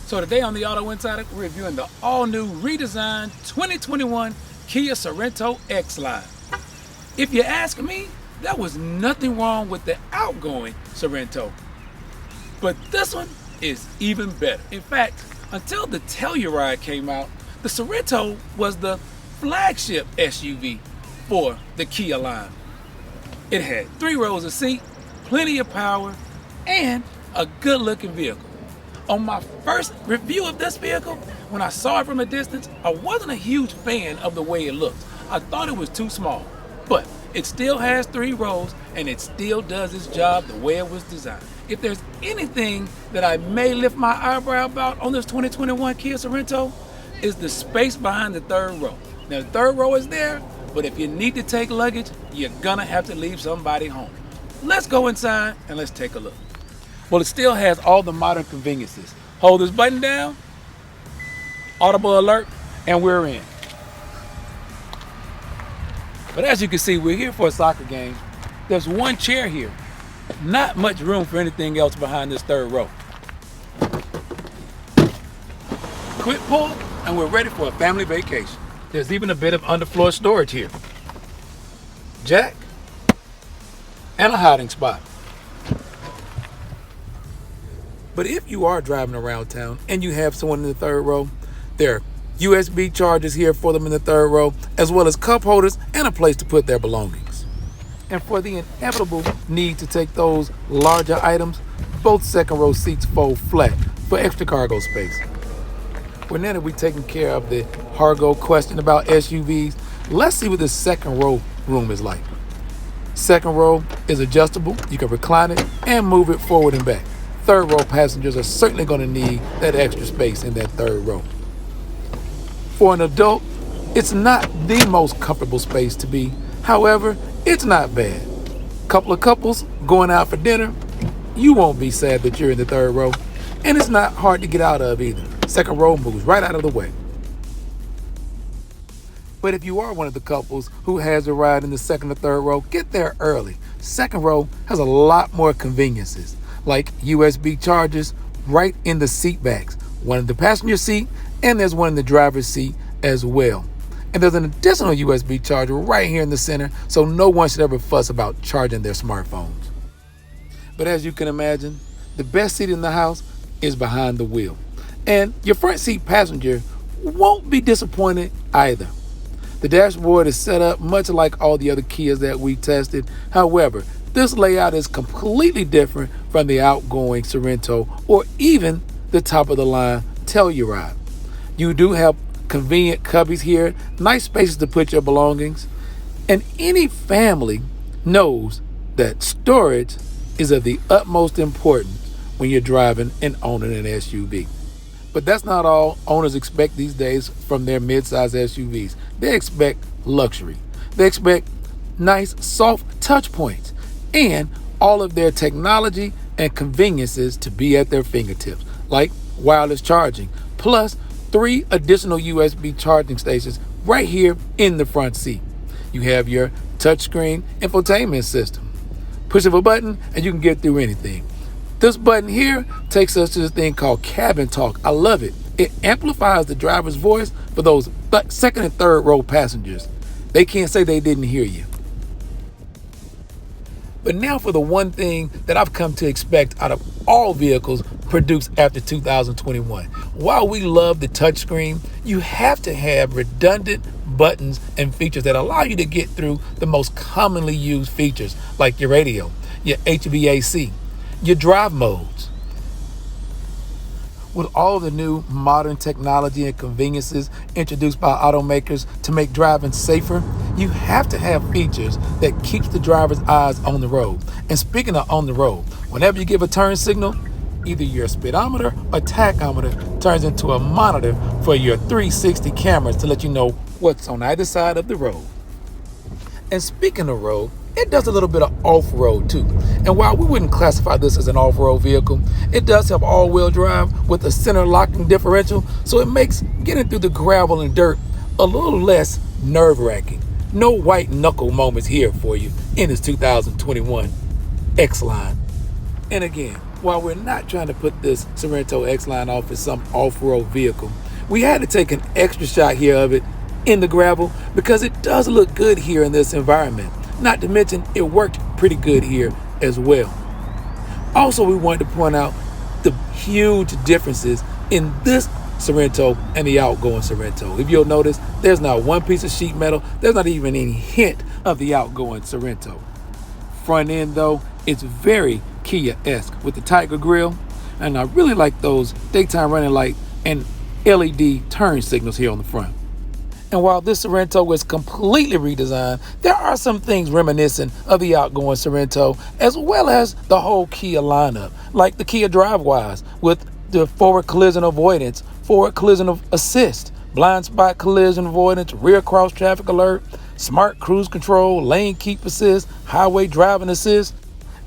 So today on the Auto Insider, we're reviewing the all-new redesigned 2021 Kia Sorento X Line. If you ask me, there was nothing wrong with the outgoing Sorento, but this one is even better. In fact, until the Telluride came out, the Sorento was the flagship SUV for the Kia line. It had 3 rows of seat, plenty of power, and a good-looking vehicle. On my first review of this vehicle, when I saw it from a distance, I wasn't a huge fan of the way it looked. I thought it was too small, but it still has 3 rows and it still does its job the way it was designed. If there's anything that I may lift my eyebrow about on this 2021 Kia Sorento, is the space behind the 3rd row. Now, the 3rd row is there, but if you need to take luggage, you're gonna have to leave somebody home. Let's go inside and let's take a look. Well, it still has all the modern conveniences. Hold this button down, audible alert, and we're in. But as you can see, we're here for a soccer game. There's one chair here. Not much room for anything else behind this 3rd row. Quick pull, and we're ready for a family vacation. There's even a bit of underfloor storage here. Jack, and a hiding spot. But if you are driving around town and you have someone in the 3rd row, there are USB chargers here for them in the 3rd row, as well as cup holders and a place to put their belongings. And for the inevitable need to take those larger items, both 2nd row seats fold flat for extra cargo space. Well, now that we've taken care of the cargo question about SUVs, let's see what the 2nd row room is like. 2nd row is adjustable. You can recline it and move it forward and back. 3rd row passengers are certainly going to need that extra space in that 3rd row. For an adult, it's not the most comfortable space to be. However, it's not bad. Couple of couples going out for dinner, you won't be sad that you're in the 3rd row. And it's not hard to get out of either. 2nd row moves right out of the way. But if you are one of the couples who has a ride in the 2nd or 3rd row, get there early. 2nd row has a lot more conveniences, like USB chargers right in the seat backs. One in the passenger seat, and there's one in the driver's seat as well. And there's an additional USB charger right here in the center, so no one should ever fuss about charging their smartphones. But as you can imagine, the best seat in the house is behind the wheel. And your front seat passenger won't be disappointed either. The dashboard is set up much like all the other Kias that we tested. However, this layout is completely different from the outgoing Sorento or even the top of the line Telluride. You do have convenient cubbies here, nice spaces to put your belongings, and any family knows that storage is of the utmost importance when you're driving and owning an SUV. But that's not all owners expect these days from their midsize SUVs. They expect luxury. They expect nice, soft touch points and all of their technology and conveniences to be at their fingertips, like wireless charging, plus 3 additional USB charging stations right here in the front seat. You have your touchscreen infotainment system. Push of a button and you can get through anything. This button here takes us to this thing called Cabin Talk. I love it. It amplifies the driver's voice for those 2nd and 3rd row passengers. They can't say they didn't hear you. But now for the one thing that I've come to expect out of all vehicles produced after 2021. While we love the touchscreen, you have to have redundant buttons and features that allow you to get through the most commonly used features like your radio, your HVAC, your drive modes. With all the new modern technology and conveniences introduced by automakers to make driving safer, you have to have features that keeps the driver's eyes on the road. And speaking of on the road, whenever you give a turn signal, either your speedometer or tachometer turns into a monitor for your 360 cameras to let you know what's on either side of the road. And speaking of road, it does a little bit of off-road too. And while we wouldn't classify this as an off-road vehicle, it does have all-wheel drive with a center locking differential, so it makes getting through the gravel and dirt a little less nerve-wracking. No white knuckle moments here for you in this 2021 X Line. And again, While we're not trying to put this Sorento X-Line off as some off-road vehicle, we had to take an extra shot here of it in the gravel because it does look good here in this environment. Not to mention, it worked pretty good here as well. Also, we wanted to point out the huge differences in this Sorento and the outgoing Sorento. If you'll notice, there's not one piece of sheet metal. There's not even any hint of the outgoing Sorento. Front end, though, it's very Kia-esque with the Tiger grille, and I really like those daytime running light and LED turn signals here on the front. And while this Sorento is completely redesigned, there are some things reminiscent of the outgoing Sorento, as well as the whole Kia lineup, like the Kia DriveWise with the forward collision avoidance, forward collision assist, blind spot collision avoidance, rear cross traffic alert, smart cruise control, lane keep assist, highway driving assist.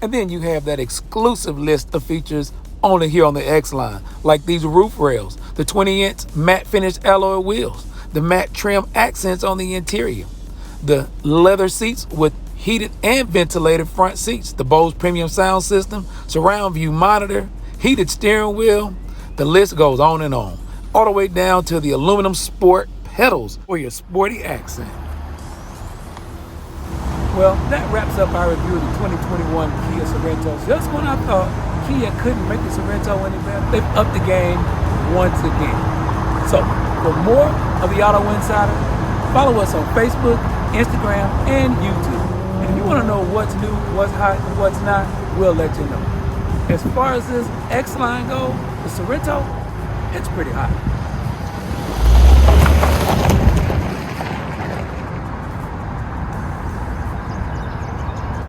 And then you have that exclusive list of features only here on the X-Line, like these roof rails, the 20-inch matte finished alloy wheels, the matte trim accents on the interior, the leather seats with heated and ventilated front seats, the Bose premium sound system, surround view monitor, heated steering wheel. The list goes on and on, all the way down to the aluminum sport pedals for your sporty accent. Well, that wraps up our review of the 2021 Kia Sorento. Just when I thought Kia couldn't make the Sorento any better, they've upped the game once again. So, for more of the Auto Insider, follow us on Facebook, Instagram, and YouTube. And if you want to know what's new, what's hot, and what's not, we'll let you know. As far as this X-Line goes, the Sorento, it's pretty hot.